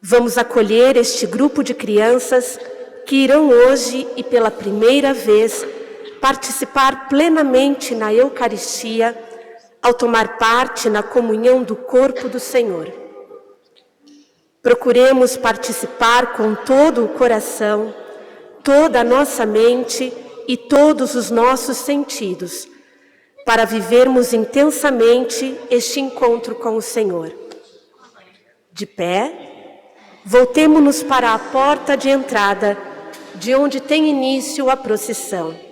Vamos acolher este grupo de crianças que irão hoje e pela primeira vez participar plenamente na Eucaristia ao tomar parte na comunhão do corpo do Senhor. Procuremos participar com todo o coração, toda a nossa mente e todos os nossos sentidos, para vivermos intensamente este encontro com o Senhor. De pé, voltemo-nos para a porta de entrada, de onde tem início a procissão.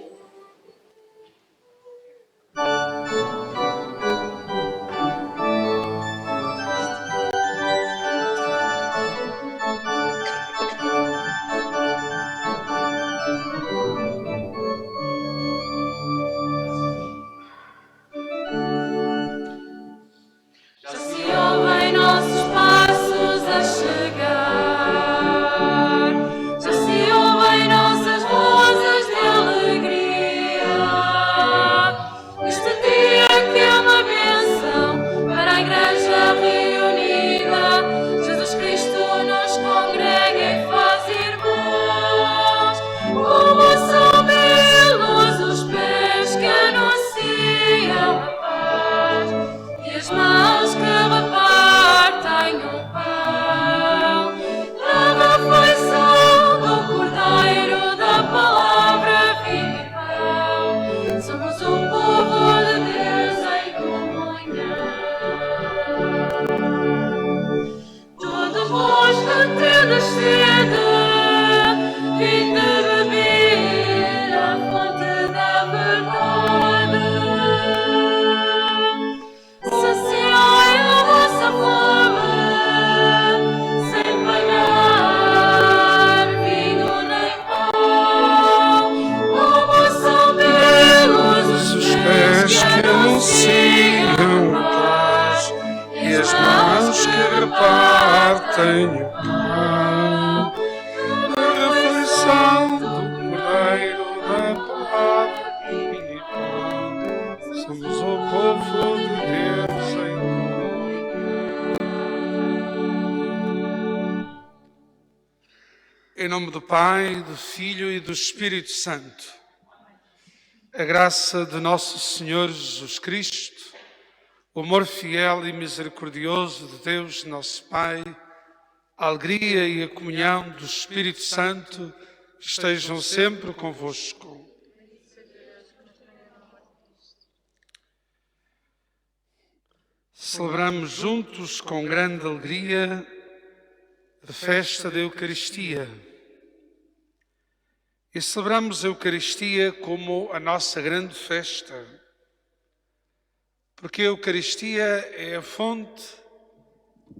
Em nome do Pai, do Filho e do Espírito Santo, a graça de nosso Senhor Jesus Cristo, o amor fiel e misericordioso de Deus, nosso Pai, a alegria e a comunhão do Espírito Santo estejam sempre convosco. Celebramos juntos com grande alegria a festa da Eucaristia. E celebramos a Eucaristia como a nossa grande festa, porque a Eucaristia é a fonte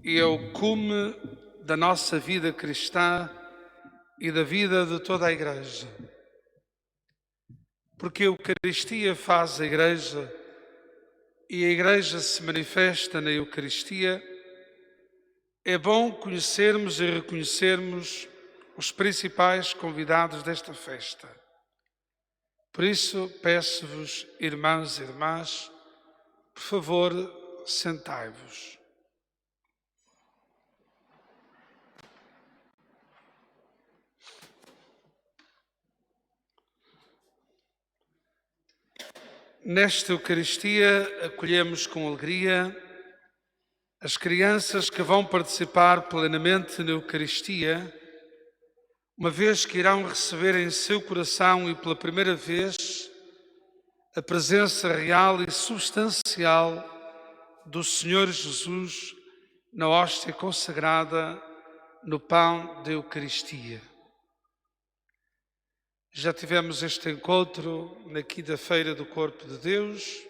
e é o cume da nossa vida cristã e da vida de toda a Igreja. Porque a Eucaristia faz a Igreja e a Igreja se manifesta na Eucaristia, é bom conhecermos e reconhecermos os principais convidados desta festa. Por isso, peço-vos, irmãos e irmãs, por favor, sentai-vos. Nesta Eucaristia, acolhemos com alegria as crianças que vão participar plenamente na Eucaristia, uma vez que irão receber em seu coração e pela primeira vez a presença real e substancial do Senhor Jesus na hóstia consagrada, no pão da Eucaristia. Já tivemos este encontro na quinta-feira do Corpo de Deus,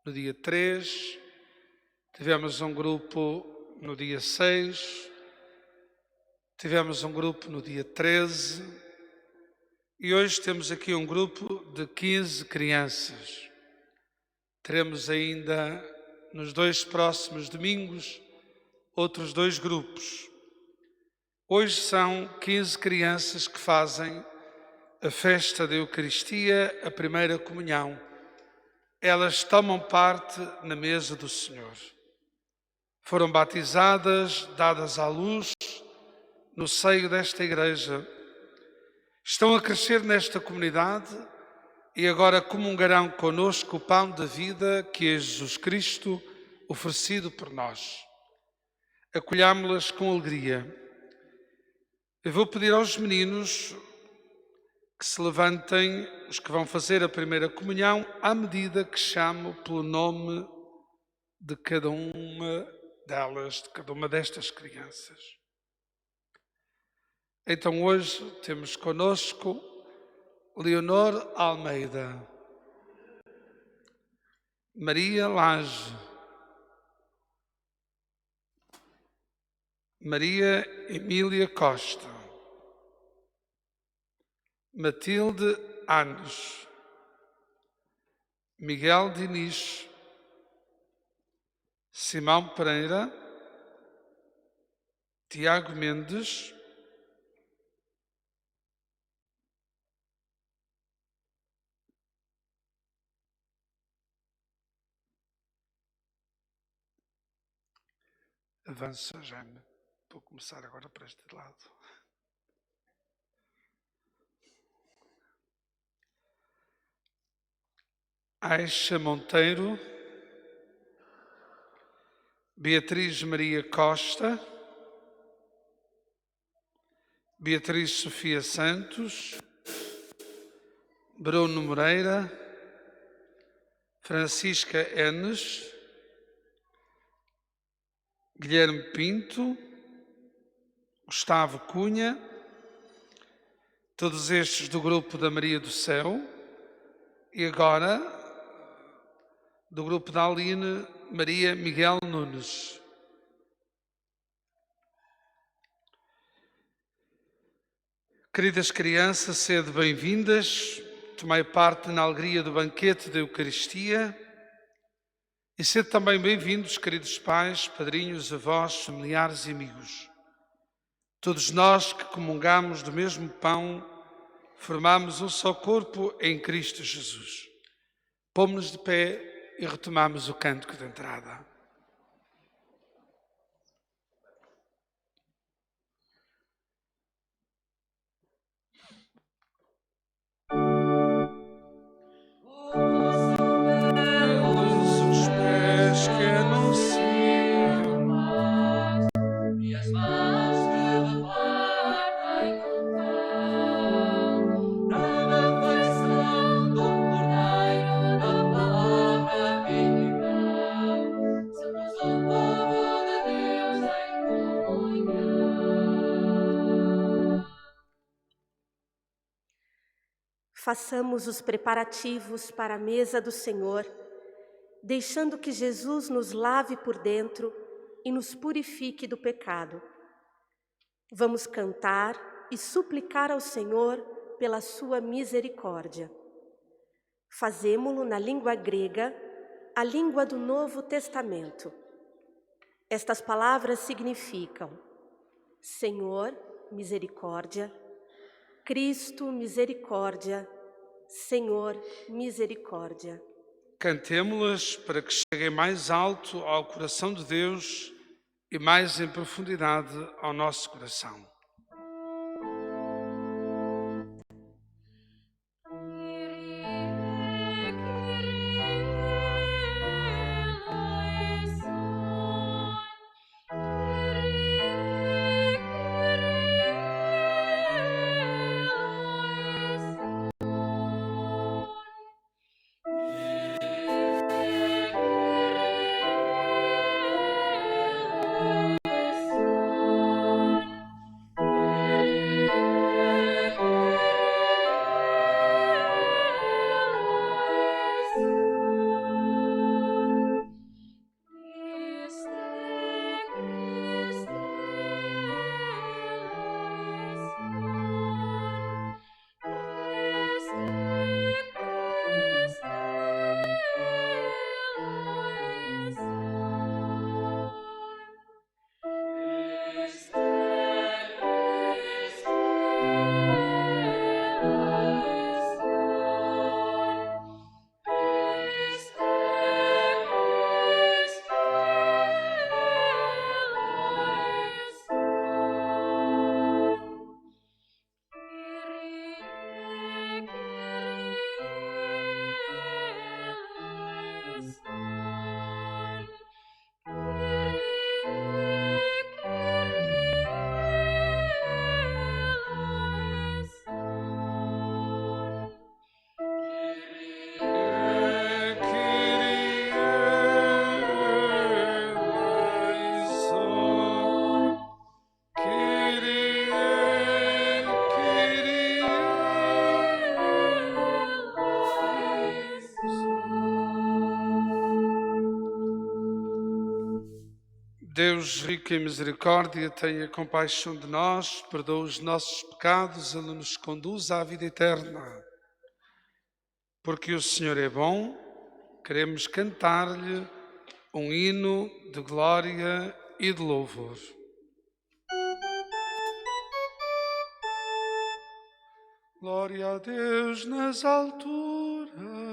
no dia 3, tivemos um grupo no dia 6, tivemos um grupo no dia 13 e hoje temos aqui um grupo de 15 crianças. Teremos ainda nos 2 próximos domingos outros 2 grupos. Hoje são 15 crianças que fazem a festa da Eucaristia, a primeira comunhão. Elas tomam parte na mesa do Senhor. foram batizadas, dadas à luz no seio desta igreja. Estão a crescer nesta comunidade e agora comungarão conosco o pão da vida que é Jesus Cristo oferecido por nós. Acolhámo-las com alegria. Eu vou pedir aos meninos que se levantem, os que vão fazer a primeira comunhão, à medida que chamo pelo nome de cada uma delas, de cada uma destas crianças. Então hoje temos conosco Leonor Almeida, Maria Lage, Maria Emília Costa, Matilde Anos, Miguel Diniz, Simão Pereira, Tiago Mendes, avança, Jaime. Vou começar agora por este lado. Aixa Monteiro, Beatriz Maria Costa, Beatriz Sofia Santos, Bruno Moreira, Francisca Enes, Guilherme Pinto, Gustavo Cunha, todos estes do grupo da Maria do Céu, e agora do grupo da Aline Maria Miguel Nunes. Queridas crianças, sede bem-vindas, tomai parte na alegria do banquete da Eucaristia e sede também bem-vindos, queridos pais, padrinhos, avós, familiares e amigos. Todos nós que comungamos do mesmo pão, formamos um só corpo em Cristo Jesus. Pomos-nos de pé e retomamos o cântico de entrada. Os pés que anunciam e as mãos que levantam na afeição do Cordeiro da palavra viva. Somos o povo de Deus em comunhão. Façamos os preparativos para a mesa do Senhor, deixando que Jesus nos lave por dentro e nos purifique do pecado. Vamos cantar e suplicar ao Senhor pela sua misericórdia. Fazemo-lo na língua grega, a língua do Novo Testamento. Estas palavras significam: Senhor, misericórdia; Cristo, misericórdia; Senhor, misericórdia. Cantemo-las para que cheguem mais alto ao coração de Deus e mais em profundidade ao nosso coração. Deus, rico em misericórdia, tenha compaixão de nós, perdoa os nossos pecados, Ele nos conduz à vida eterna. Porque o Senhor é bom, queremos cantar-lhe um hino de glória e de louvor. Glória a Deus nas alturas.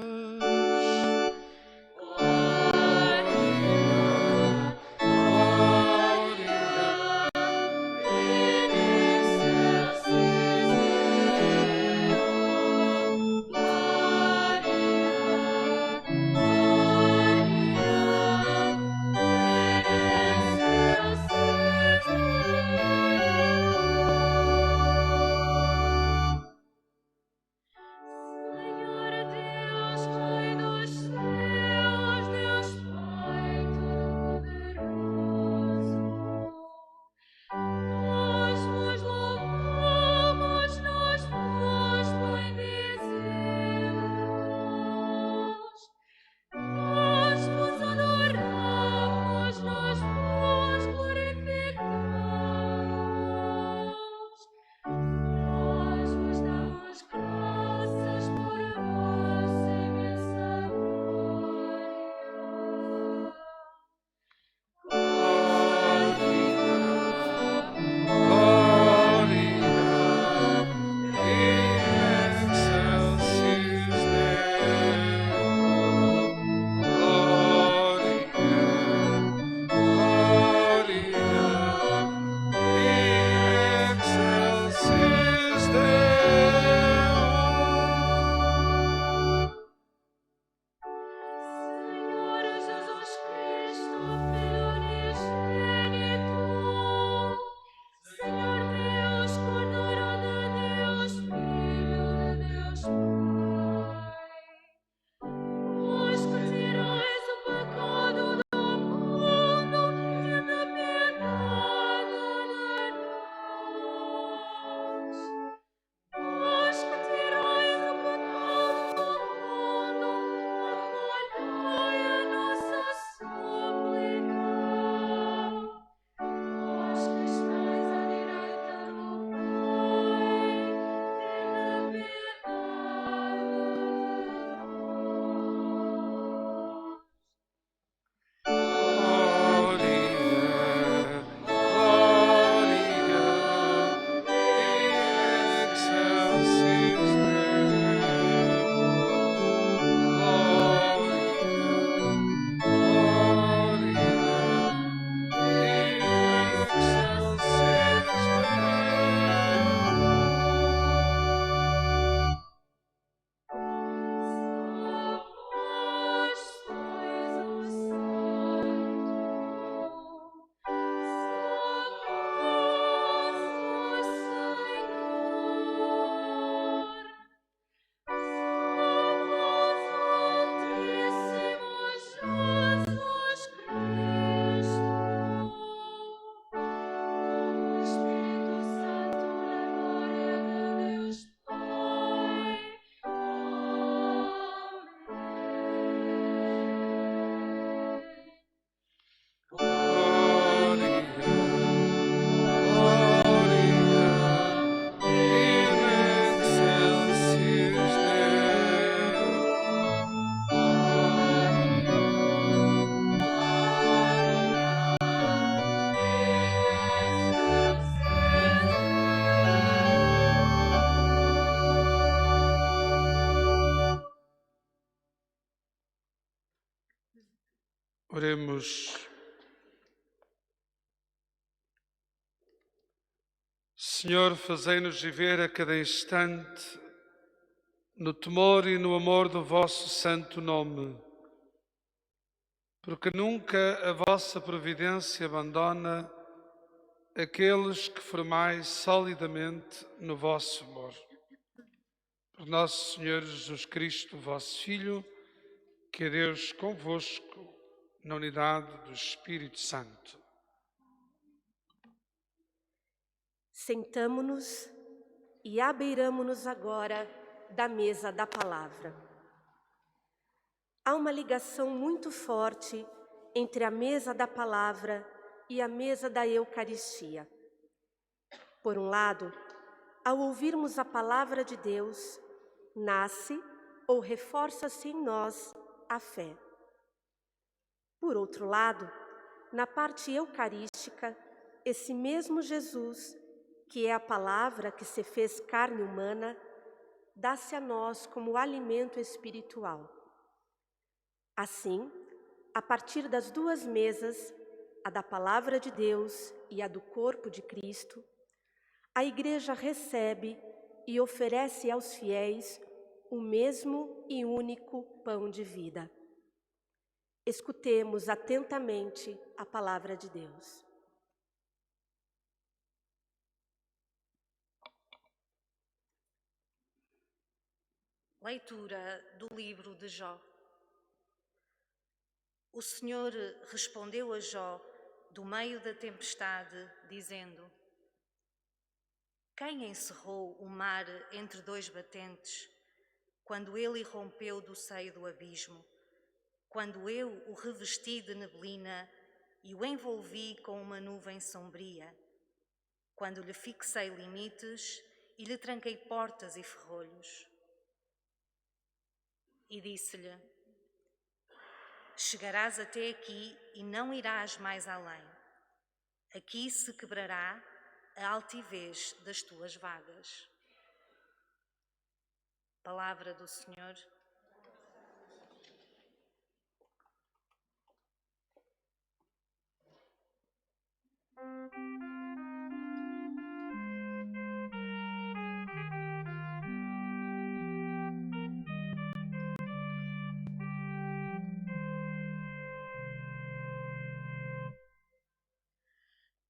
Oremos. Senhor, fazei-nos viver a cada instante no temor e no amor do vosso santo nome, porque nunca a vossa providência abandona aqueles que formais solidamente no vosso amor. Por nosso Senhor Jesus Cristo, vosso Filho, que é Deus convosco, na unidade do Espírito Santo. Sentamo-nos e abeiramo-nos agora da mesa da palavra. Há uma ligação muito forte entre a mesa da palavra e a mesa da Eucaristia. Por um lado, ao ouvirmos a palavra de Deus, nasce ou reforça-se em nós a fé. Por outro lado, na parte eucarística, esse mesmo Jesus, que é a palavra que se fez carne humana, dá-se a nós como alimento espiritual. Assim, a partir das duas mesas, a da palavra de Deus e a do corpo de Cristo, a Igreja recebe e oferece aos fiéis o mesmo e único pão de vida. Escutemos atentamente a palavra de Deus. Leitura do livro de Jó. O Senhor respondeu a Jó do meio da tempestade, dizendo: Quem encerrou o mar entre dois batentes, quando ele irrompeu do seio do abismo, quando eu o revesti de neblina e o envolvi com uma nuvem sombria, quando lhe fixei limites e lhe tranquei portas e ferrolhos? E disse-lhe: Chegarás até aqui e não irás mais além. Aqui se quebrará a altivez das tuas vagas. Palavra do Senhor.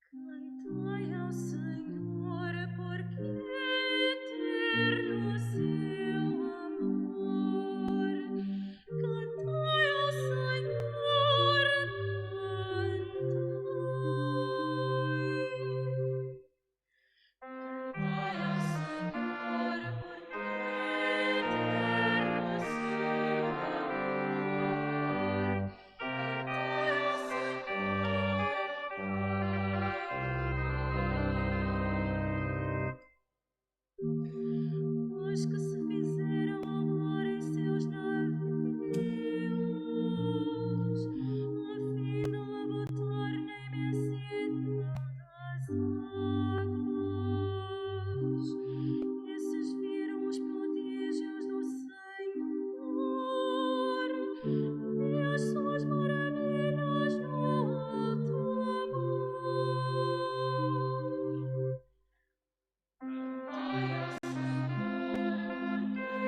Cantai ao Senhor, porque eterno o seu amor. Cantai ao Senhor, cantai. Cantai ao Senhor, porque eterno o seu amor. Cantai ao Senhor. Os que se fizeram ao mar em seus navios, a fim de labotar na imensidão das águas. Esses viram os prodígios do Senhor e as suas maravilhas no alto mar. Cantai ao Senhor, porque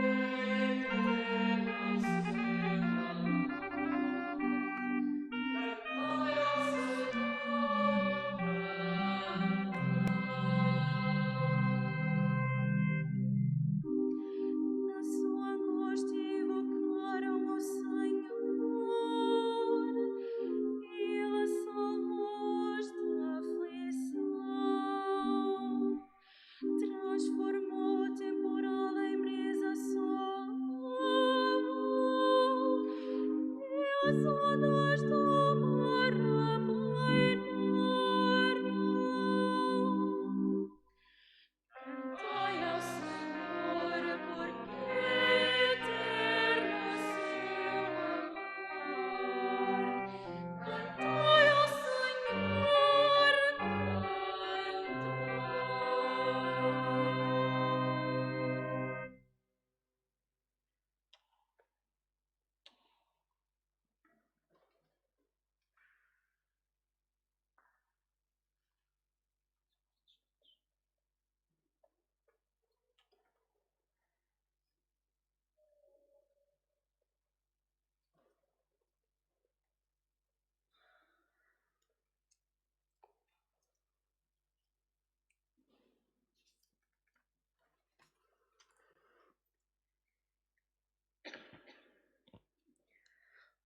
eterno o seu amor. Cantai ao Senhor. Na sua angústia invocaram ao Senhor e Ele salvou-os da aflição. Transformou o temporal em brisa suave e as ondas do mar amainaram. Cantai ao Senhor, porque eterno o seu amor. Cantai ao Senhor, cantai.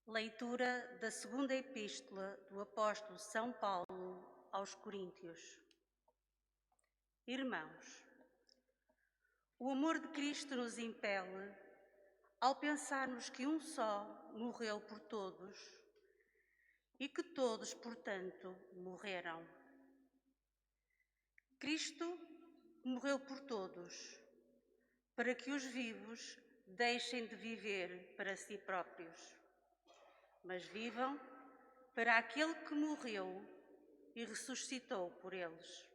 Leitura da segunda epístola do apóstolo São Paulo aos Coríntios. Irmãos, o amor de Cristo nos impele, ao pensarmos que um só morreu por todos, e que todos, portanto, morreram. Cristo morreu por todos, para que os vivos deixem de viver para si próprios, mas vivam para aquele que morreu e ressuscitou por eles.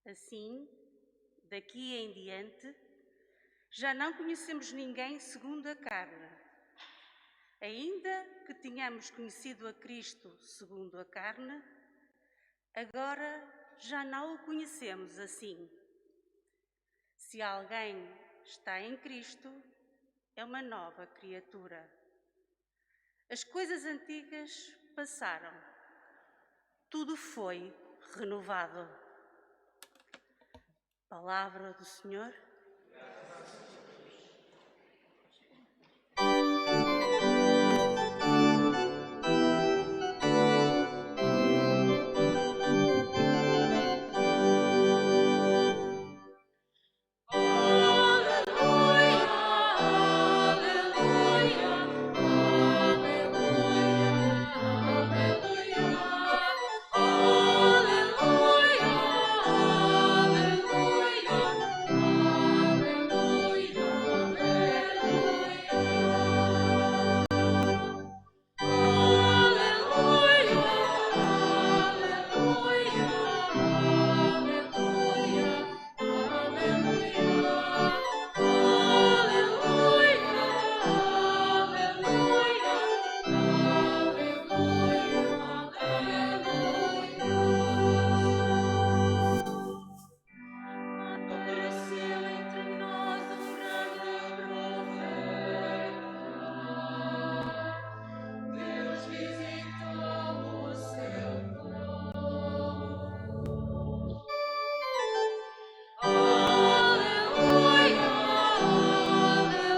Assim, daqui em diante, já não conhecemos ninguém segundo a carne. Ainda que tenhamos conhecido a Cristo segundo a carne, agora já não o conhecemos assim. Se alguém está em Cristo, é uma nova criatura. As coisas antigas passaram, tudo foi renovado. Palavra do Senhor. Apareceu entre nós um grande profeta. Deus visitou o seu povo. Aleluia, aleluia, aleluia, aleluia.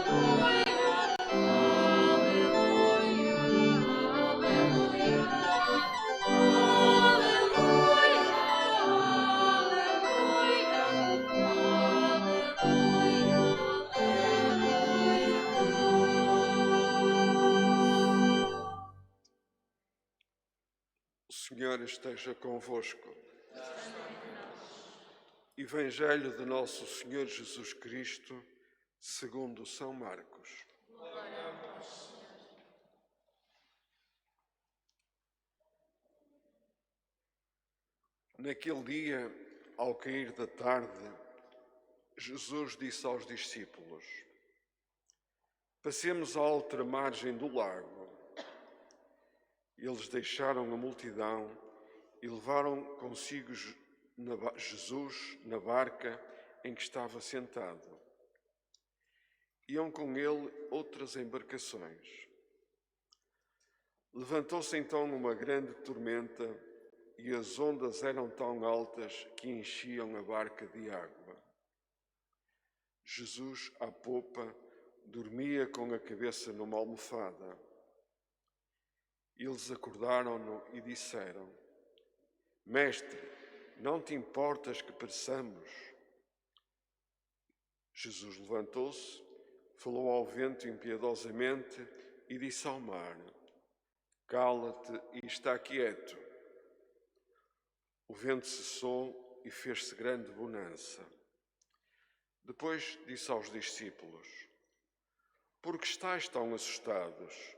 O Senhor esteja convosco. Evangelho de Nosso Senhor Jesus Cristo, segundo São Marcos. Naquele dia, ao cair da tarde, Jesus disse aos discípulos: passemos à outra margem do lago. Eles deixaram a multidão e levaram consigo Jesus na barca em que estava sentado. Iam com ele outras embarcações. Levantou-se então uma grande tormenta e as ondas eram tão altas que enchiam a barca de água. Jesus, à popa, dormia com a cabeça numa almofada. Eles acordaram-no e disseram: Mestre, não te importas que pereçamos? Jesus levantou-se, falou ao vento impiedosamente e disse ao mar: cala-te e está quieto. O vento cessou e fez-se grande bonança. Depois disse aos discípulos: por que estáis tão assustados?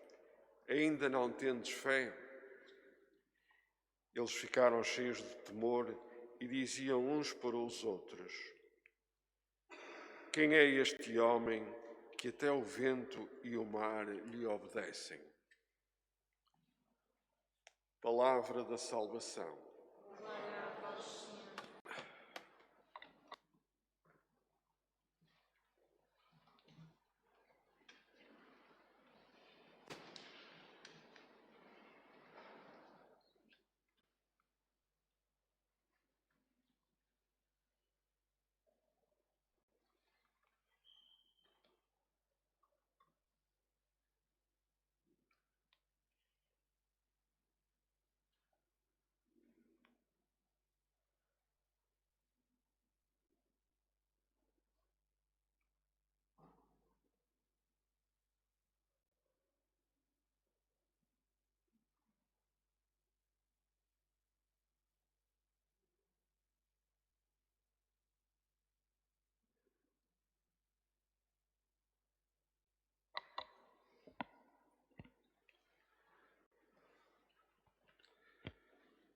Ainda não tendes fé? Eles ficaram cheios de temor e diziam uns para os outros: quem é este homem que até o vento e o mar lhe obedecem? Palavra da salvação.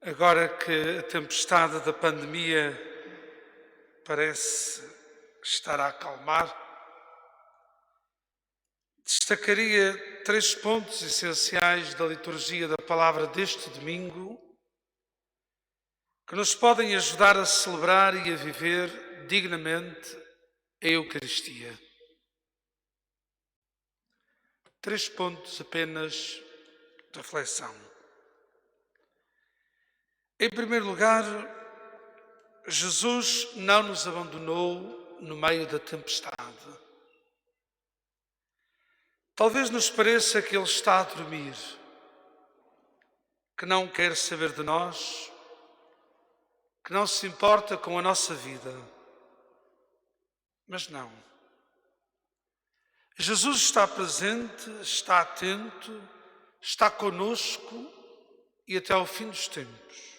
Agora que a tempestade da pandemia parece estar a acalmar, destacaria 3 pontos essenciais da liturgia da palavra deste domingo que nos podem ajudar a celebrar e a viver dignamente a Eucaristia. 3 pontos apenas de reflexão. Em primeiro lugar, Jesus não nos abandonou no meio da tempestade. Talvez nos pareça que Ele está a dormir, que não quer saber de nós, que não se importa com a nossa vida. Mas não. Jesus está presente, está atento, está conosco e até ao fim dos tempos.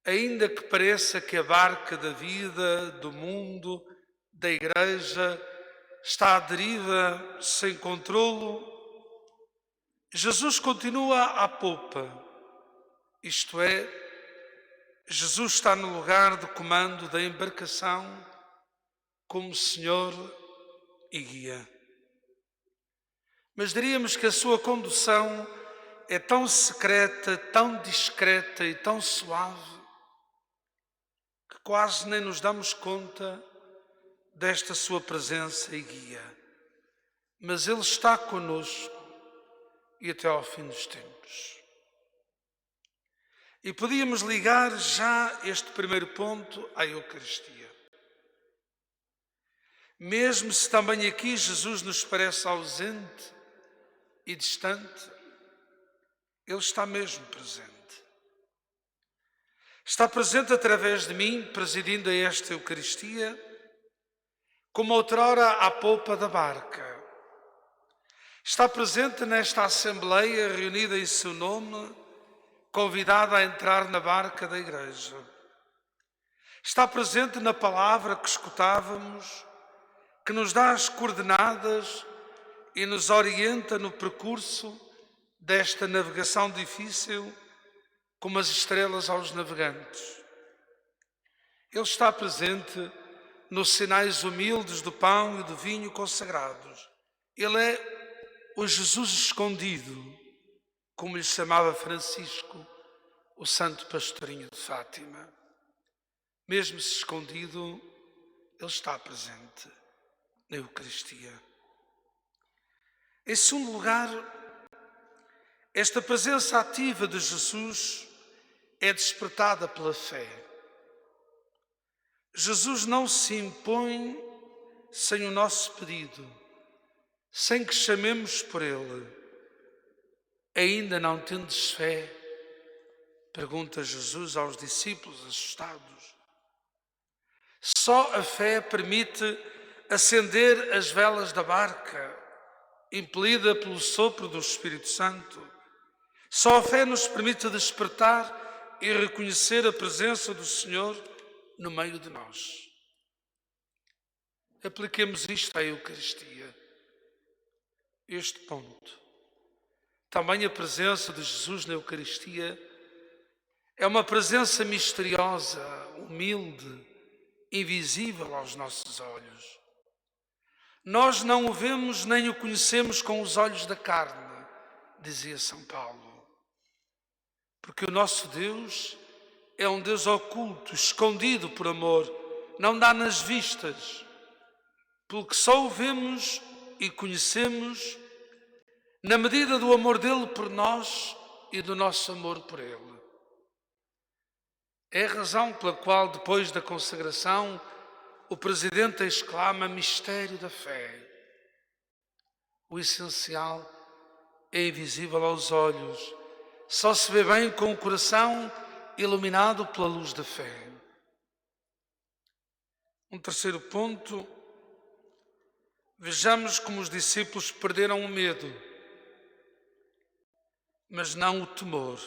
Ainda que pareça que a barca da vida, do mundo, da Igreja está à deriva, sem controlo, Jesus continua à popa. Isto é, Jesus está no lugar de comando da embarcação como Senhor e guia. Mas diríamos que a sua condução é tão secreta, tão discreta e tão suave que quase nem nos damos conta desta sua presença e guia. Mas Ele está conosco e até ao fim dos tempos. E podíamos ligar já este primeiro ponto à Eucaristia. Mesmo se também aqui Jesus nos parece ausente e distante, Ele está mesmo presente. Está presente através de mim, presidindo a esta Eucaristia, como outrora à popa da barca. Está presente nesta Assembleia reunida em seu nome, convidada a entrar na barca da Igreja. Está presente na palavra que escutávamos, que nos dá as coordenadas e nos orienta no percurso desta navegação difícil, como as estrelas aos navegantes. Ele está presente nos sinais humildes do pão e do vinho consagrados. Ele é o Jesus escondido, como lhe chamava Francisco, o santo pastorinho de Fátima. Mesmo se escondido, Ele está presente na Eucaristia. Em segundo lugar, esta presença ativa de Jesus é despertada pela fé. Jesus não se impõe sem o nosso pedido, sem que chamemos por Ele. Ainda não tendes fé? Pergunta Jesus aos discípulos assustados. Só a fé permite acender as velas da barca, impelida pelo sopro do Espírito Santo. Só a fé nos permite despertar e reconhecer a presença do Senhor no meio de nós. Apliquemos isto à Eucaristia. Este ponto. Também a presença de Jesus na Eucaristia é uma presença misteriosa, humilde, invisível aos nossos olhos. Nós não o vemos nem o conhecemos com os olhos da carne, dizia São Paulo. Porque o nosso Deus é um Deus oculto, escondido por amor, não dá nas vistas, pelo que só o vemos e conhecemos na medida do amor dele por nós e do nosso amor por ele. É a razão pela qual, depois da consagração, o Presidente exclama: mistério da fé. O essencial é invisível aos olhos, só se vê bem com o coração iluminado pela luz da fé. Um terceiro ponto, vejamos como os discípulos perderam o medo, mas não o temor.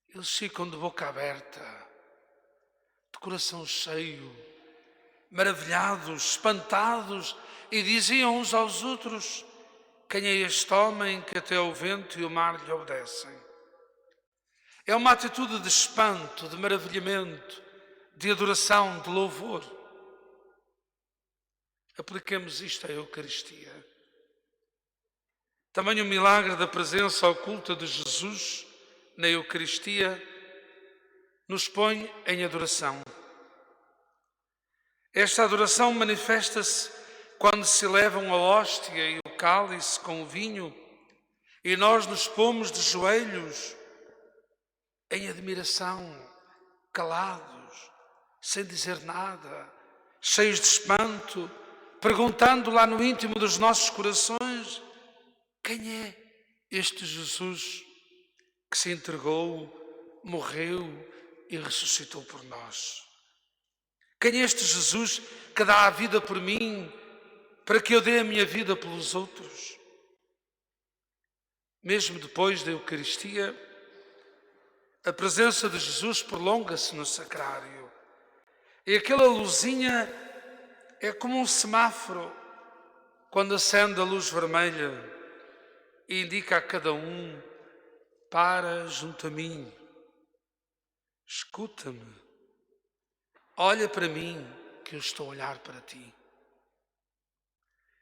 Eles ficam de boca aberta, de coração cheio, maravilhados, espantados, e diziam uns aos outros: Quem é este homem que até o vento e o mar lhe obedecem? É uma atitude de espanto, de maravilhamento, de adoração, de louvor. Apliquemos isto à Eucaristia. Também o milagre da presença oculta de Jesus na Eucaristia nos põe em adoração. Esta adoração manifesta-se quando se levam a hóstia e o cálice com o vinho e nós nos pomos de joelhos em admiração, calados, sem dizer nada, cheios de espanto, perguntando lá no íntimo dos nossos corações: quem é este Jesus que se entregou, morreu e ressuscitou por nós? Quem é este Jesus que dá a vida por mim, para que eu dê a minha vida pelos outros? Mesmo depois da Eucaristia, a presença de Jesus prolonga-se no sacrário. E aquela luzinha é como um semáforo, quando acende a luz vermelha e indica a cada um: para junto a mim, escuta-me, olha para mim, que eu estou a olhar para ti.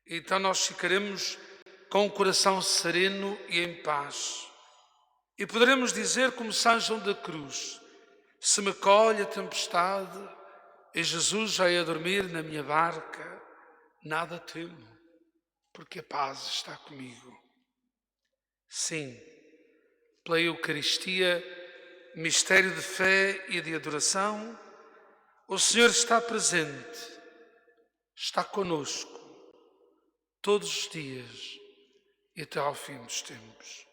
Então nós ficaremos com o coração sereno e em paz. E poderemos dizer como São João da Cruz: se me colhe a tempestade e Jesus vai a dormir na minha barca, nada temo, porque a paz está comigo. Sim, pela Eucaristia, mistério de fé e de adoração, o Senhor está presente, está conosco, todos os dias e até ao fim dos tempos.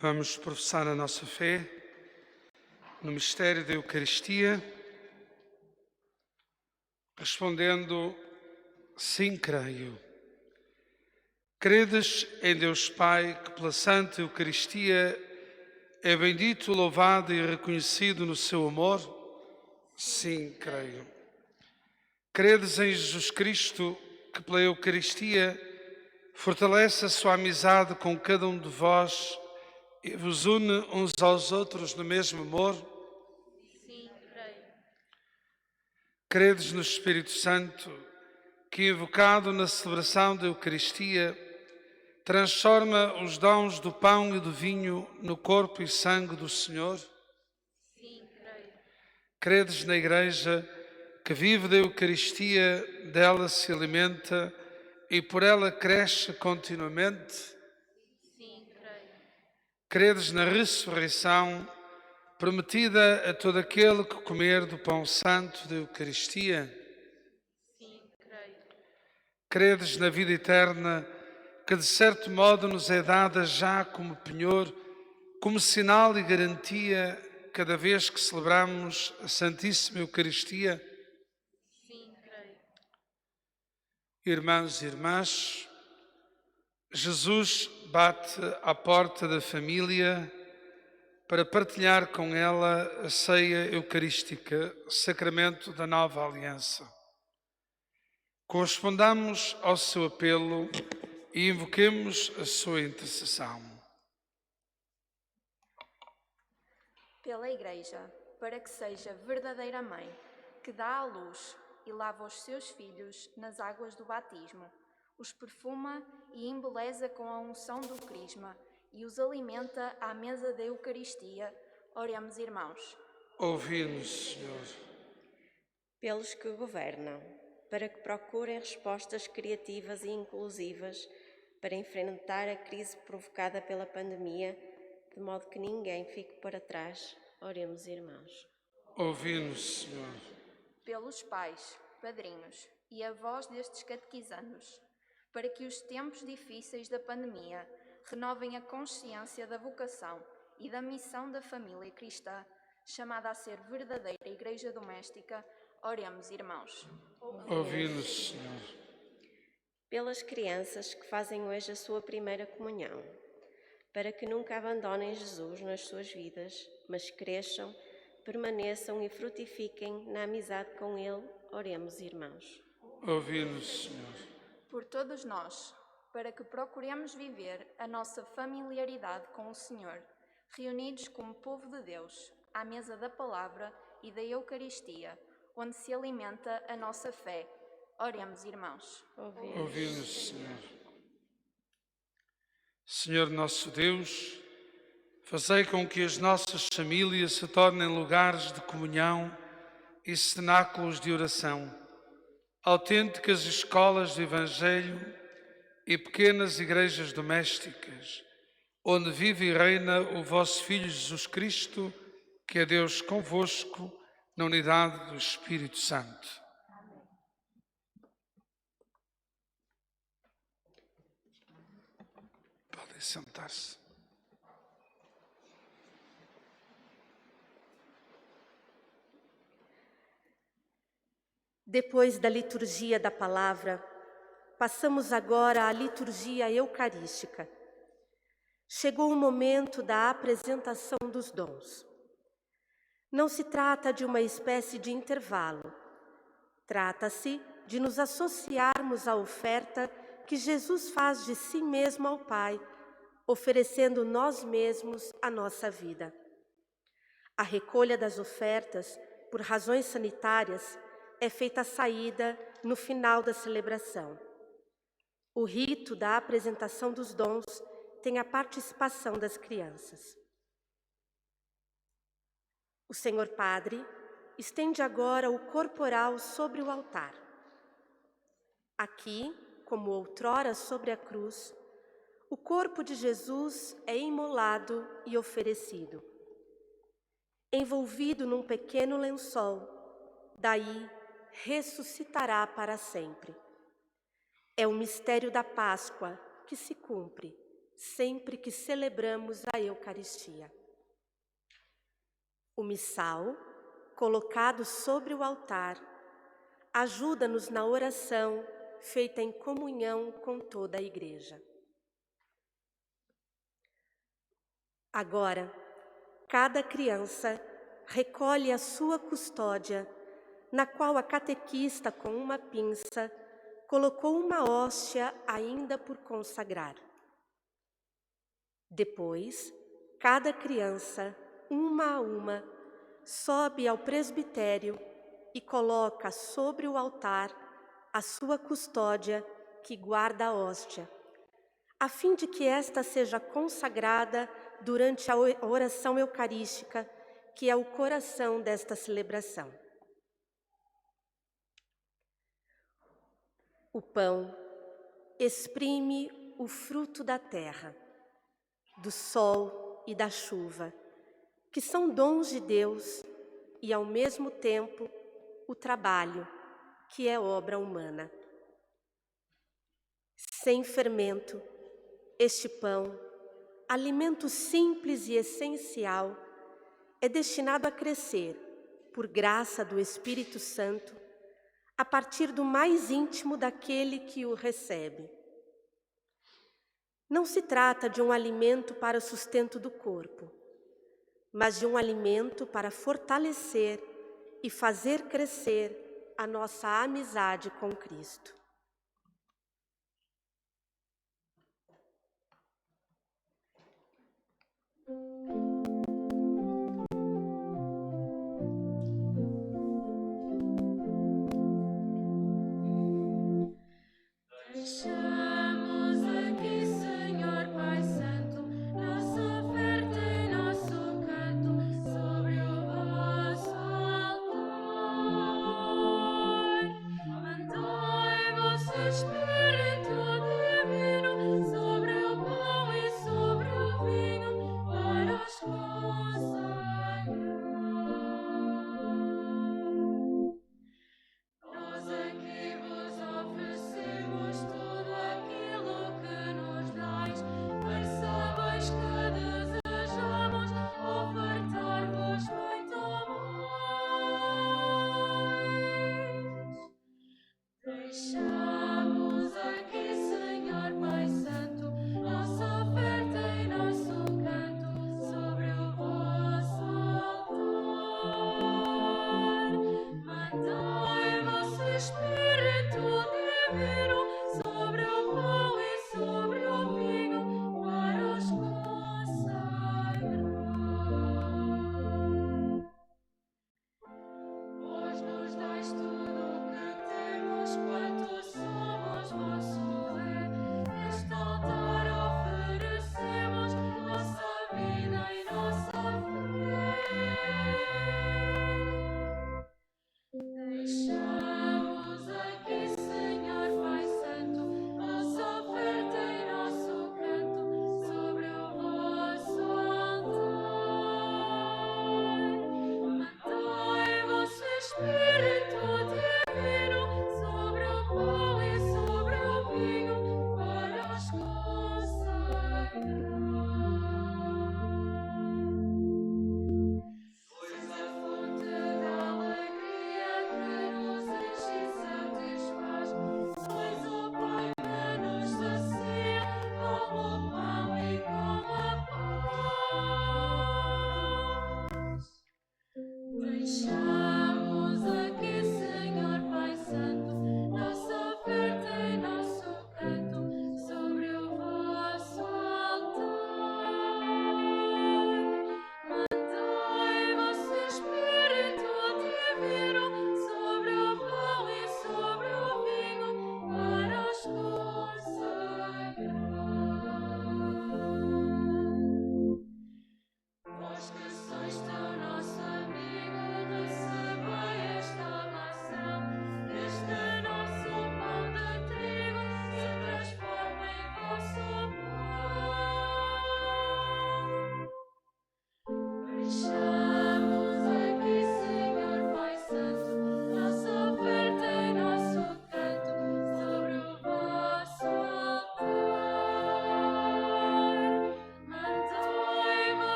Vamos professar a nossa fé no mistério da Eucaristia, respondendo: sim, creio. Credes em Deus Pai, que pela Santa Eucaristia é bendito, louvado e reconhecido no seu amor? Sim, creio. Credes em Jesus Cristo, que pela Eucaristia fortalece a sua amizade com cada um de vós e vos une uns aos outros no mesmo amor? Sim, creio. Credes no Espírito Santo, que, invocado na celebração da Eucaristia, transforma os dons do pão e do vinho no corpo e sangue do Senhor? Sim, creio. Credes na Igreja, que vive da Eucaristia, dela se alimenta e por ela cresce continuamente? Sim, creio. Credes na ressurreição, prometida a todo aquele que comer do pão santo da Eucaristia? Sim, creio. Credes na vida eterna, que de certo modo nos é dada já como penhor, como sinal e garantia, cada vez que celebramos a Santíssima Eucaristia? Sim, creio. Irmãos e irmãs, Jesus bate à porta da família para partilhar com ela a ceia eucarística, sacramento da nova aliança. Correspondamos ao seu apelo e invoquemos a sua intercessão. Pela Igreja, para que seja verdadeira mãe, que dá à luz e lava os seus filhos nas águas do batismo, os perfuma e embeleza com a unção do crisma e os alimenta à mesa da Eucaristia, oremos, irmãos. Ouvi-nos, Senhor. Pelos que governam, para que procurem respostas criativas e inclusivas para enfrentar a crise provocada pela pandemia, de modo que ninguém fique para trás, oremos, irmãos. Ouvi-nos, Senhor. Pelos pais, padrinhos e avós destes catequizandos, para que os tempos difíceis da pandemia renovem a consciência da vocação e da missão da família cristã, chamada a ser verdadeira igreja doméstica, oremos, irmãos. Ouvi-nos, Senhor. Pelas crianças que fazem hoje a sua primeira comunhão, para que nunca abandonem Jesus nas suas vidas, mas cresçam, permaneçam e frutifiquem na amizade com Ele, oremos, irmãos. Ouvi-nos, Senhor. Por todos nós, para que procuremos viver a nossa familiaridade com o Senhor, reunidos como povo de Deus, à mesa da palavra e da Eucaristia, onde se alimenta a nossa fé, oremos, irmãos. Ouvi-nos, Senhor. Senhor nosso Deus, fazei com que as nossas famílias se tornem lugares de comunhão e cenáculos de oração, autênticas escolas de Evangelho e pequenas igrejas domésticas, onde vive e reina o vosso Filho Jesus Cristo, que é Deus convosco, na unidade do Espírito Santo. Podem sentar-se. Depois da liturgia da palavra, passamos agora à liturgia eucarística. Chegou o momento da apresentação dos dons. Não se trata de uma espécie de intervalo. Trata-se de nos associarmos à oferta que Jesus faz de si mesmo ao Pai, oferecendo nós mesmos a nossa vida. A recolha das ofertas, por razões sanitárias, é feita à saída no final da celebração. O rito da apresentação dos dons tem a participação das crianças. O Senhor Padre estende agora o corporal sobre o altar. Aqui, como outrora sobre a cruz, o corpo de Jesus é imolado e oferecido. Envolvido num pequeno lençol, daí ressuscitará para sempre. É o mistério da Páscoa que se cumpre sempre que celebramos a Eucaristia. O missal, colocado sobre o altar, ajuda-nos na oração feita em comunhão com toda a Igreja. Agora, cada criança recolhe a sua custódia, na qual a catequista, com uma pinça, colocou uma hóstia ainda por consagrar. Depois, cada criança, uma a uma, sobe ao presbitério e coloca sobre o altar a sua custódia que guarda a hóstia, a fim de que esta seja consagrada durante a oração eucarística, que é o coração desta celebração. O pão exprime o fruto da terra, do sol e da chuva, que são dons de Deus e, ao mesmo tempo, o trabalho, que é obra humana. Sem fermento, este pão, alimento simples e essencial, é destinado a crescer, por graça do Espírito Santo, a partir do mais íntimo daquele que o recebe. Não se trata de um alimento para o sustento do corpo, mas de um alimento para fortalecer e fazer crescer a nossa amizade com Cristo.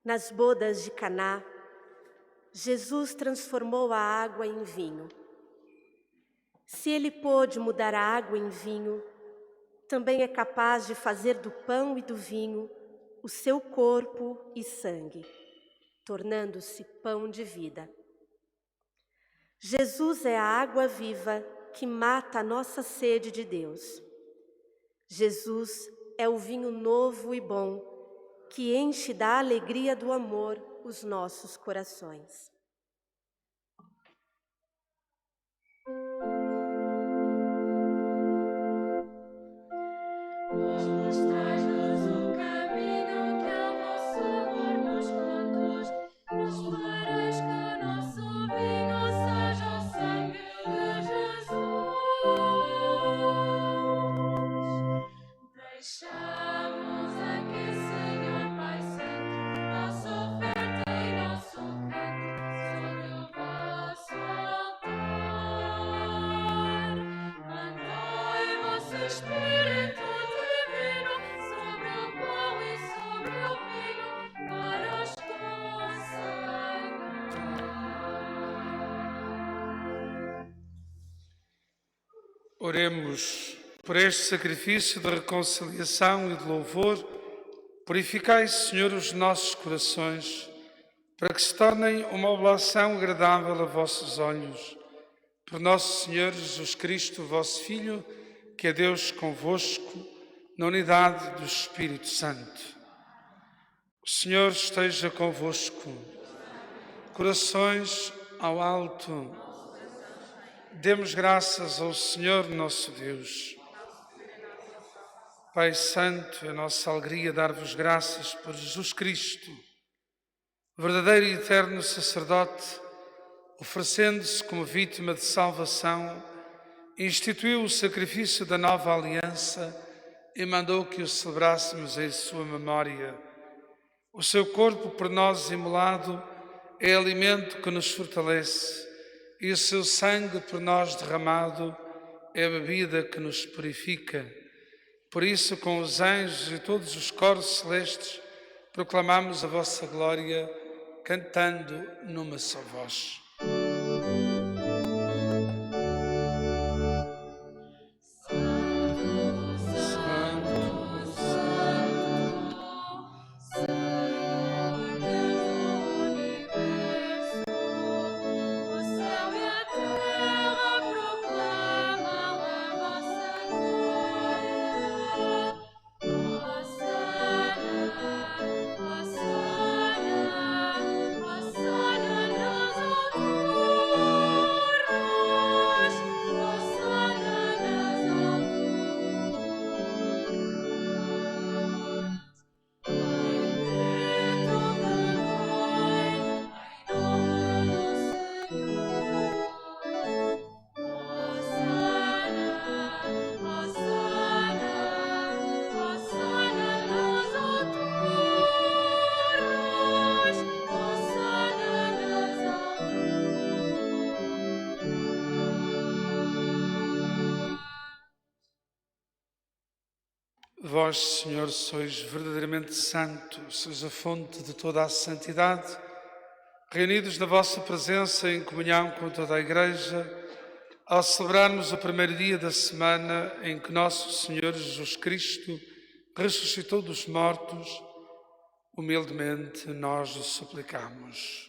Nas bodas de Caná, Jesus transformou a água em vinho. Se ele pôde mudar a água em vinho, também é capaz de fazer do pão e do vinho o seu corpo e sangue, tornando-se pão de vida. Jesus é a água viva que mata a nossa sede de Deus. Jesus é o vinho novo e bom que enche da alegria do amor os nossos corações. Mostrai-nos o caminho que ao vosso amor nos conduz. Nos fareis que o nosso vinho seja o sangue de Jesus. Deixamos aqui, Senhor Pai Santo, nossa oferta e nosso canto sobre o vosso altar. Mandai vosso Espírito divino sobre o pão e sobre o vinho para os consagrar. Oremos por este sacrifício de reconciliação e de louvor. Purificai, Senhor, os nossos corações, para que se tornem uma oblação agradável a vossos olhos. Por nosso Senhor Jesus Cristo, vosso Filho, que é Deus convosco, na unidade do Espírito Santo. O Senhor esteja convosco. Corações ao alto. Demos graças ao Senhor nosso Deus. Pai Santo, é nossa alegria dar-vos graças por Jesus Cristo, verdadeiro e eterno sacerdote, oferecendo-se como vítima de salvação, instituiu o sacrifício da nova aliança e mandou que o celebrássemos em sua memória. O seu corpo por nós imolado é alimento que nos fortalece, e o seu sangue por nós derramado é a bebida que nos purifica. Por isso, com os anjos e todos os coros celestes, proclamamos a vossa glória, cantando numa só voz. Vós, Senhor, sois verdadeiramente santo, sois a fonte de toda a santidade. Reunidos na vossa presença em comunhão com toda a Igreja, ao celebrarmos o primeiro dia da semana em que nosso Senhor Jesus Cristo ressuscitou dos mortos, humildemente nós o suplicamos.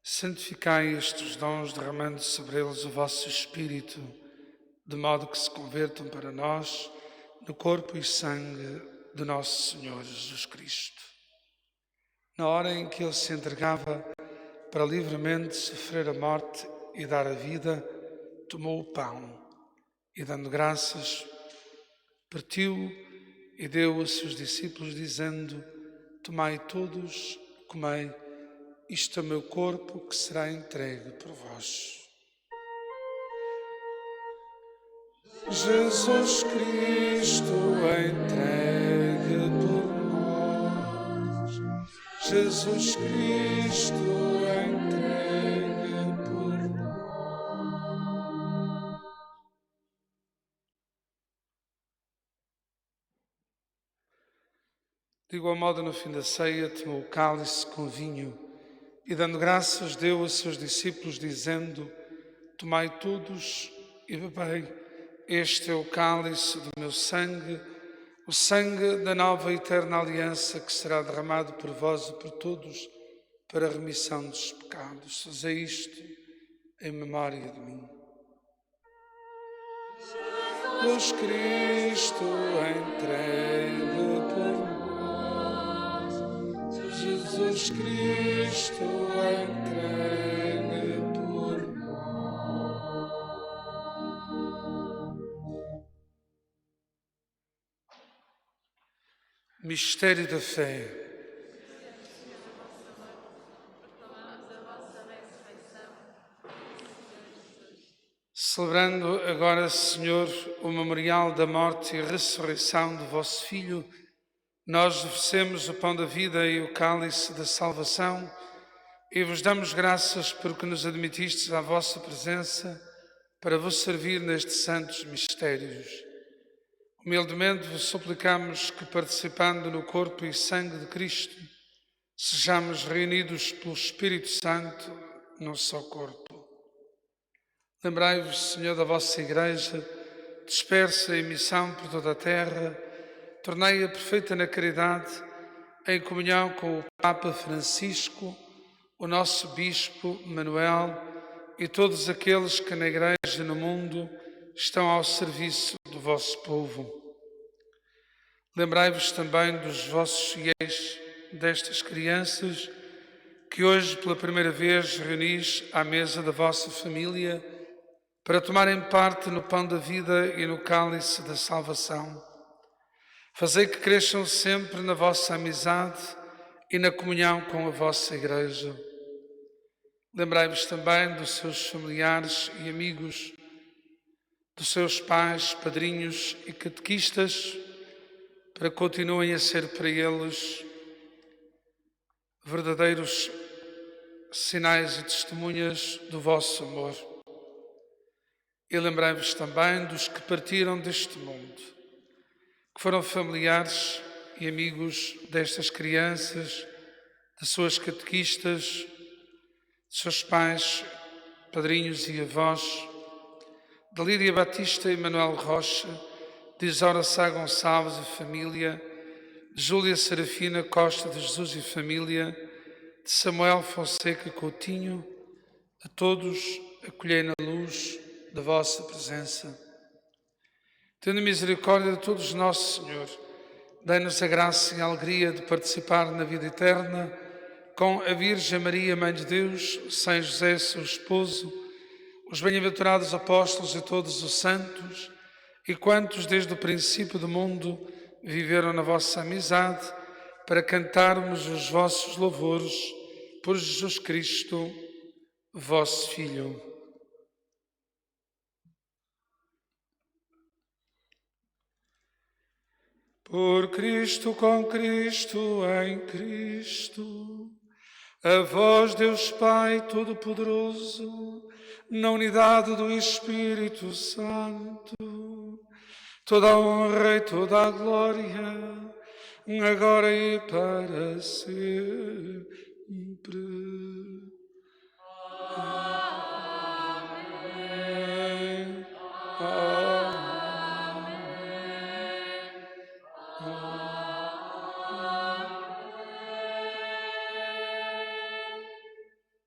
Santificai estes dons, derramando sobre eles o vosso Espírito, de modo que se convertam para nós no corpo e sangue de nosso Senhor Jesus Cristo. Na hora em que ele se entregava para livremente sofrer a morte e dar a vida, tomou o pão e, dando graças, partiu e deu a seus discípulos, dizendo: tomai todos, comei, isto é o meu corpo que será entregue por vós. Jesus Cristo entregue por nós. Jesus Cristo entregue por nós. De igual modo, no fim da ceia, tomou o cálice com vinho e, dando graças, deu a seus discípulos, dizendo: Tomai todos e bebei. Este é o cálice do meu sangue, o sangue da nova e eterna aliança, que será derramado por vós e por todos para a remissão dos pecados. Fazei isto em memória de mim. Jesus Cristo entregue por nós. Jesus Cristo entregue por nós. Mistério da fé. Celebrando agora, Senhor, o memorial da morte e ressurreição do vosso Filho, nós oferecemos o pão da vida e o cálice da salvação e vos damos graças porque nos admitistes à vossa presença para vos servir nestes santos mistérios. Humildemente vos suplicamos que, participando no corpo e sangue de Cristo, sejamos reunidos pelo Espírito Santo num só corpo. Lembrai-vos, Senhor, da vossa Igreja, dispersa em missão por toda a terra, tornei-a perfeita na caridade, em comunhão com o Papa Francisco, o nosso Bispo Manuel e todos aqueles que na Igreja e no mundo estão ao serviço do vosso povo. Lembrai-vos também dos vossos fiéis, destas crianças, que hoje pela primeira vez reunis à mesa da vossa família, para tomarem parte no pão da vida e no cálice da salvação. Fazei que cresçam sempre na vossa amizade e na comunhão com a vossa Igreja. Lembrai-vos também dos seus familiares e amigos, dos seus pais, padrinhos e catequistas, para que continuem a ser para eles verdadeiros sinais e testemunhas do vosso amor. E lembrai-vos também dos que partiram deste mundo, que foram familiares e amigos destas crianças, de suas catequistas, de seus pais, padrinhos e avós, de Lídia Batista e Manuel Rocha, de Isaura Sá Gonçalves e família, de Júlia Serafina Costa de Jesus e família, de Samuel Fonseca Coutinho, a todos acolhei na luz da vossa presença. Tendo misericórdia de todos nós, Senhor, dai-nos a graça e a alegria de participar na vida eterna com a Virgem Maria, Mãe de Deus, São José, seu esposo, os bem-aventurados apóstolos e todos os santos, e quantos desde o princípio do mundo viveram na vossa amizade, para cantarmos os vossos louvores por Jesus Cristo, vosso Filho. Por Cristo, com Cristo, em Cristo, a vós, Deus Pai Todo-Poderoso, na unidade do Espírito Santo, toda a honra e toda a glória, agora e para sempre. Amém. Amém.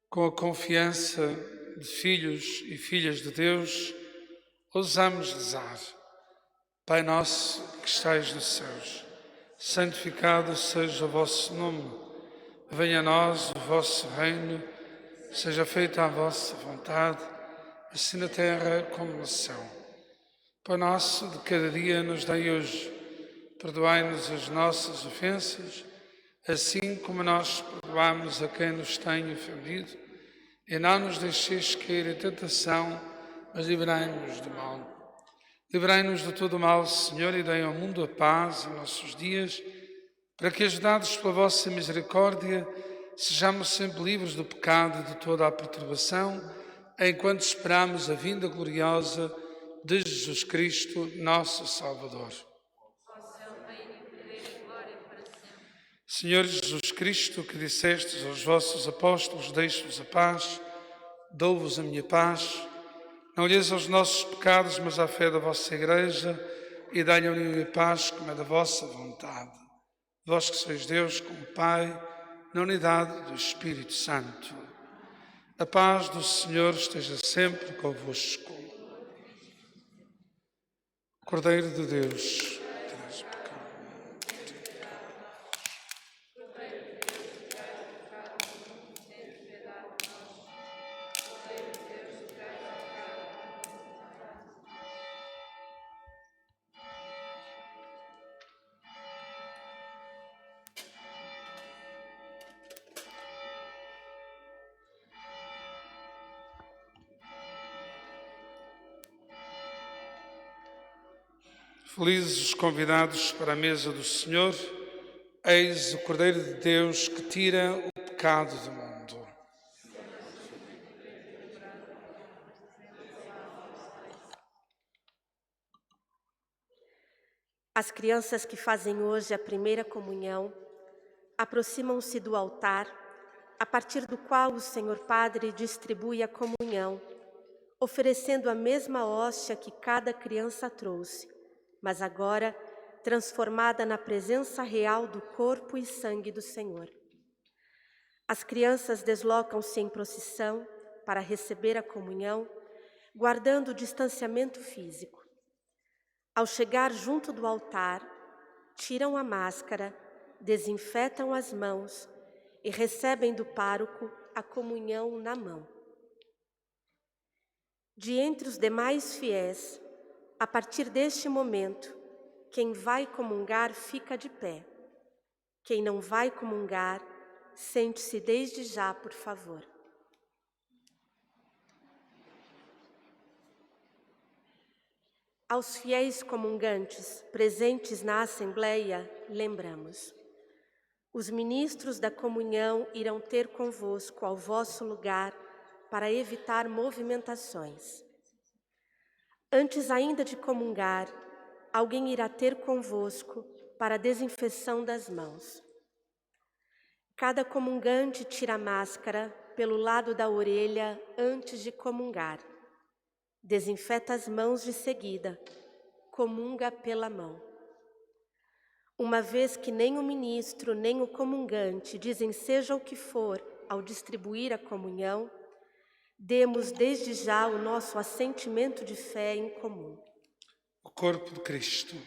Com a confiança de filhos e filhas de Deus, ousamos rezar. Pai nosso que estais nos céus, santificado seja o vosso nome. Venha a nós o vosso reino, seja feita a vossa vontade, assim na terra como no céu. Pão nosso de cada dia nos dai hoje. Perdoai-nos as nossas ofensas, assim como nós perdoamos a quem nos tem ofendido. E não nos deixeis cair em tentação, mas livrai-nos do mal. Livrai-nos de todo o mal, Senhor, e dai ao mundo a paz em nossos dias, para que, ajudados pela vossa misericórdia, sejamos sempre livres do pecado e de toda a perturbação, enquanto esperamos a vinda gloriosa de Jesus Cristo, nosso Salvador. Senhor Jesus Cristo, que dissestes aos vossos apóstolos, deixo-vos a paz, dou-vos a minha paz, não olheis aos nossos pecados, mas à fé da vossa Igreja, e dai-lhe a união e a paz, como é da vossa vontade. Vós que sois Deus, com o Pai, na unidade do Espírito Santo. A paz do Senhor esteja sempre convosco. Cordeiro de Deus, felizes os convidados para a mesa do Senhor, eis o Cordeiro de Deus que tira o pecado do mundo. As crianças que fazem hoje a primeira comunhão aproximam-se do altar, a partir do qual o Senhor Padre distribui a comunhão, oferecendo a mesma hóstia que cada criança trouxe, mas agora transformada na presença real do corpo e sangue do Senhor. As crianças deslocam-se em procissão para receber a comunhão, guardando o distanciamento físico. Ao chegar junto do altar, tiram a máscara, desinfetam as mãos e recebem do pároco a comunhão na mão. De entre os demais fiéis, a partir deste momento, quem vai comungar fica de pé. Quem não vai comungar, sente-se desde já, por favor. Aos fiéis comungantes presentes na Assembleia, lembramos: os ministros da comunhão irão ter convosco ao vosso lugar para evitar movimentações. Antes ainda de comungar, alguém irá ter convosco para a desinfecção das mãos. Cada comungante tira a máscara pelo lado da orelha antes de comungar. Desinfeta as mãos de seguida, comunga pela mão. Uma vez que nem o ministro nem o comungante dizem seja o que for ao distribuir a comunhão, demos desde já o nosso assentimento de fé em comum. O corpo de Cristo.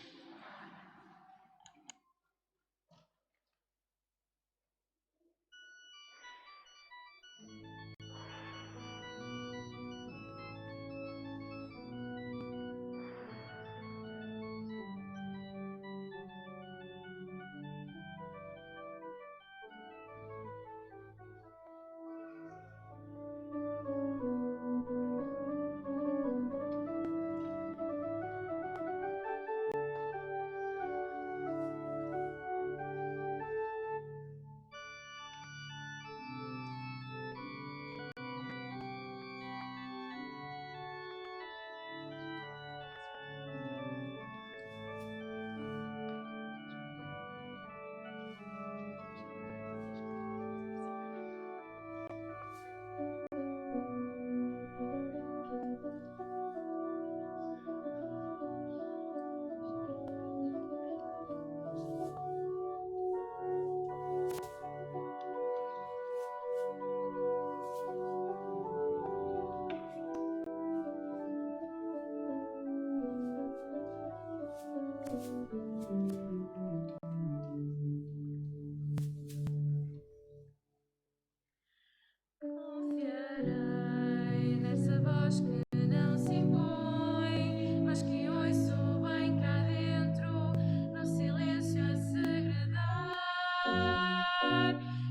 Confiarei nessa voz que não se impõe, mas que ouço bem cá dentro, no silêncio a segredar.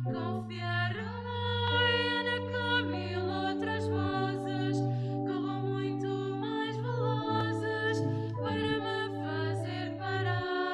Confiarei na mil outras vozes que vão muito mais velozes para me fazer parar.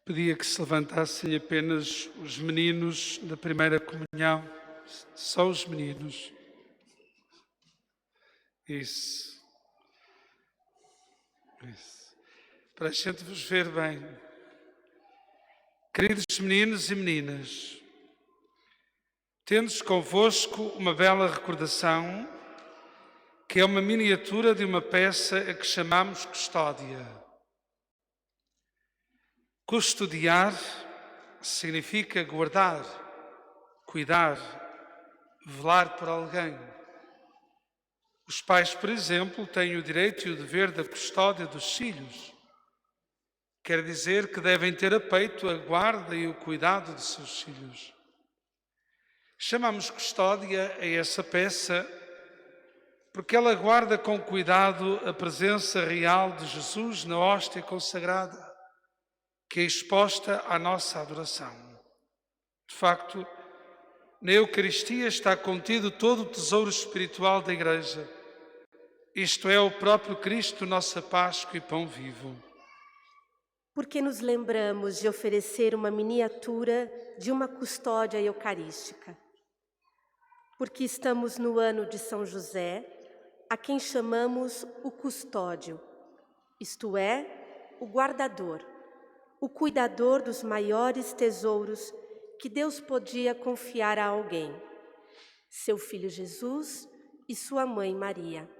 Pedia que se levantassem apenas os meninos da primeira comunhão, só os meninos. Isso. Para a gente vos ver bem. Queridos meninos e meninas, tendes convosco uma bela recordação, que é uma miniatura de uma peça a que chamamos Custódia. Custodiar significa guardar, cuidar, velar por alguém. Os pais, por exemplo, têm o direito e o dever da custódia dos filhos. Quer dizer que devem ter a peito a guarda e o cuidado de seus filhos. Chamamos custódia a essa peça porque ela guarda com cuidado a presença real de Jesus na hóstia consagrada, que é exposta à nossa adoração. De facto, na Eucaristia está contido todo o tesouro espiritual da Igreja. Isto é o próprio Cristo, nossa Páscoa e pão vivo. Porque nos lembramos de oferecer uma miniatura de uma custódia eucarística. Porque estamos no ano de São José, a quem chamamos o custódio, isto é, o guardador, o cuidador dos maiores tesouros que Deus podia confiar a alguém, seu filho Jesus e sua mãe Maria.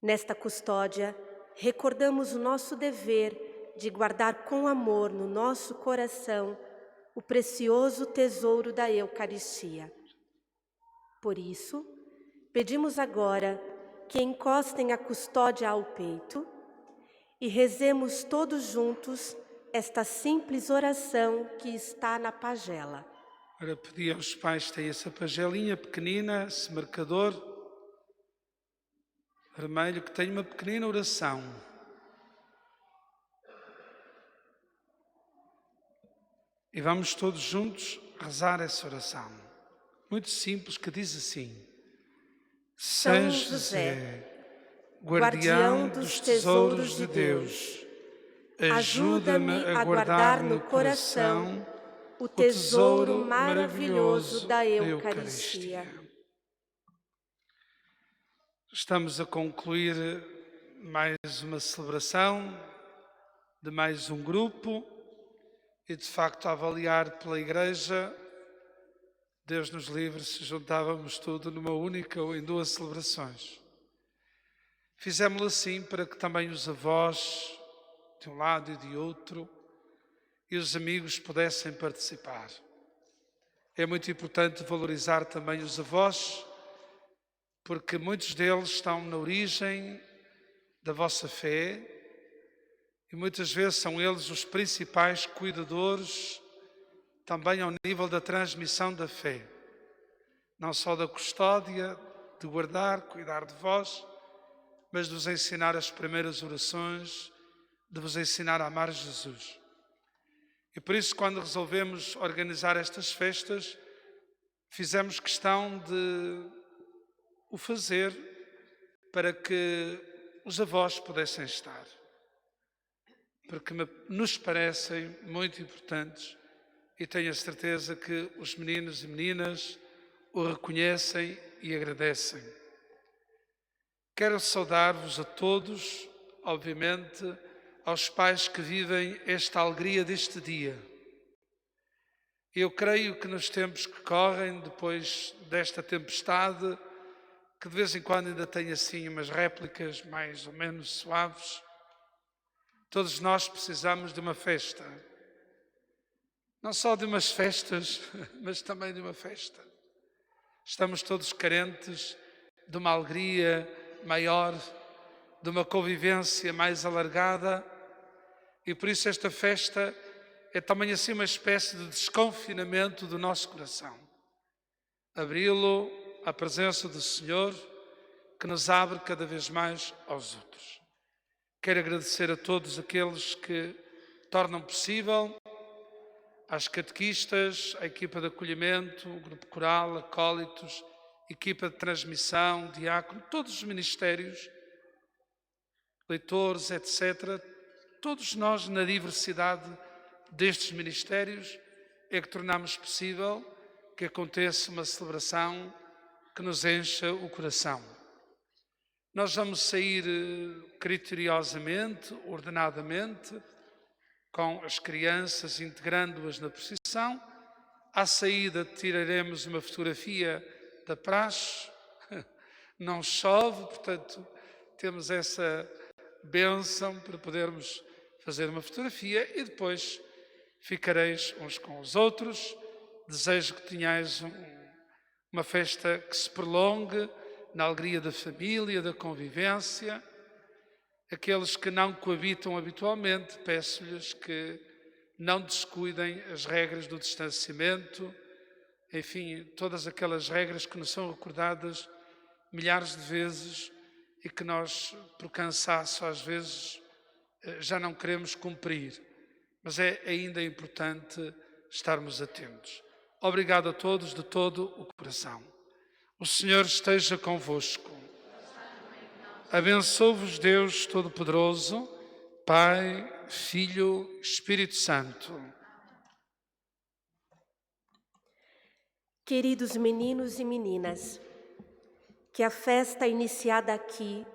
Nesta custódia, recordamos o nosso dever de guardar com amor no nosso coração o precioso tesouro da Eucaristia. Por isso, pedimos agora que encostem a custódia ao peito e rezemos todos juntos esta simples oração que está na pagela. Para pedir aos pais que têm essa pagelinha pequenina, esse marcador vermelho, que tem uma pequenina oração. E vamos todos juntos rezar essa oração. Muito simples, que diz assim: São José, guardião dos tesouros de Deus, ajuda-me a guardar no coração o tesouro maravilhoso da Eucaristia. Estamos a concluir mais uma celebração de mais um grupo e, de facto, a avaliar pela Igreja, Deus nos livre se juntávamos tudo numa única ou em duas celebrações. Fizemos-lo assim para que também os avós, de um lado e de outro, e os amigos pudessem participar. É muito importante valorizar também os avós, porque muitos deles estão na origem da vossa fé e muitas vezes são eles os principais cuidadores também ao nível da transmissão da fé. Não só da custódia, de guardar, cuidar de vós, mas de vos ensinar as primeiras orações, de vos ensinar a amar Jesus. E por isso, quando resolvemos organizar estas festas, fizemos questão de o fazer para que os avós pudessem estar, porque nos parecem muito importantes e tenho a certeza que os meninos e meninas o reconhecem e agradecem. Quero saudar-vos a todos, obviamente, aos pais que vivem esta alegria deste dia. Eu creio que nos tempos que correm, depois desta tempestade, que de vez em quando ainda tem assim umas réplicas mais ou menos suaves, todos nós precisamos de uma festa. Não só de umas festas, mas também de uma festa. Estamos todos carentes de uma alegria maior, de uma convivência mais alargada, e por isso esta festa é também assim uma espécie de desconfinamento do nosso coração. Abri-lo à presença do Senhor, que nos abre cada vez mais aos outros. Quero agradecer a todos aqueles que tornam possível, às catequistas, à equipa de acolhimento, o grupo coral, acólitos, equipa de transmissão, diácono, todos os ministérios, leitores, etc. Todos nós, na diversidade destes ministérios é que tornamos possível que aconteça uma celebração que nos encha o coração. Nós vamos sair criteriosamente, ordenadamente, com as crianças, integrando-as na procissão. À saída tiraremos uma fotografia da praxe. Não chove, portanto, temos essa bênção para podermos fazer uma fotografia e depois ficareis uns com os outros. Desejo que tenhais uma festa que se prolongue na alegria da família, da convivência. Aqueles que não coabitam habitualmente, peço-lhes que não descuidem as regras do distanciamento, enfim, todas aquelas regras que nos são recordadas milhares de vezes e que nós, por cansaço, às vezes, já não queremos cumprir. Mas é ainda importante estarmos atentos. Obrigado a todos de todo o coração. O Senhor esteja convosco. Abençoe-vos Deus Todo-Poderoso, Pai, Filho, Espírito Santo. Queridos meninos e meninas, que a festa iniciada aqui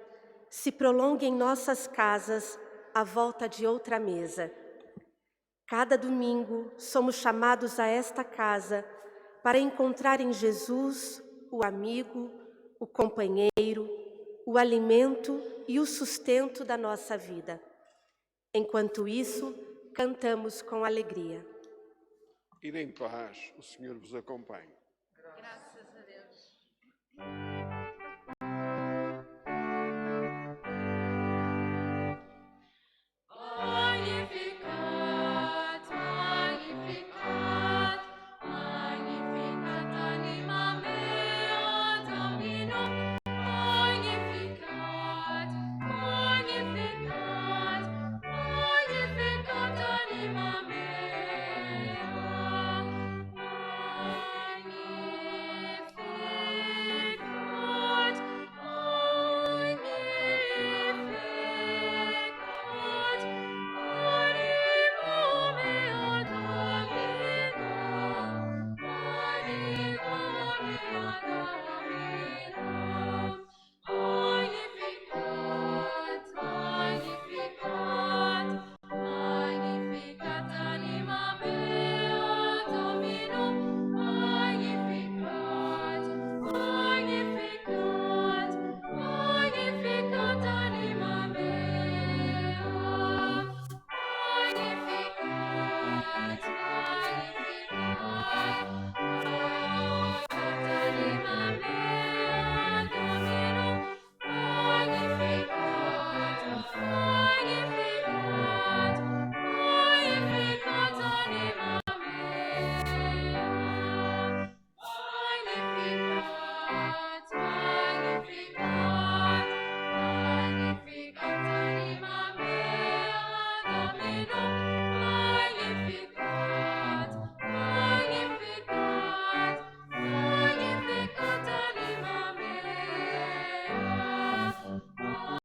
se prolongue em nossas casas à volta de outra mesa. Cada domingo somos chamados a esta casa para encontrar em Jesus o amigo, o companheiro, o alimento e o sustento da nossa vida. Enquanto isso, cantamos com alegria. Ide em paz, o Senhor vos acompanhe.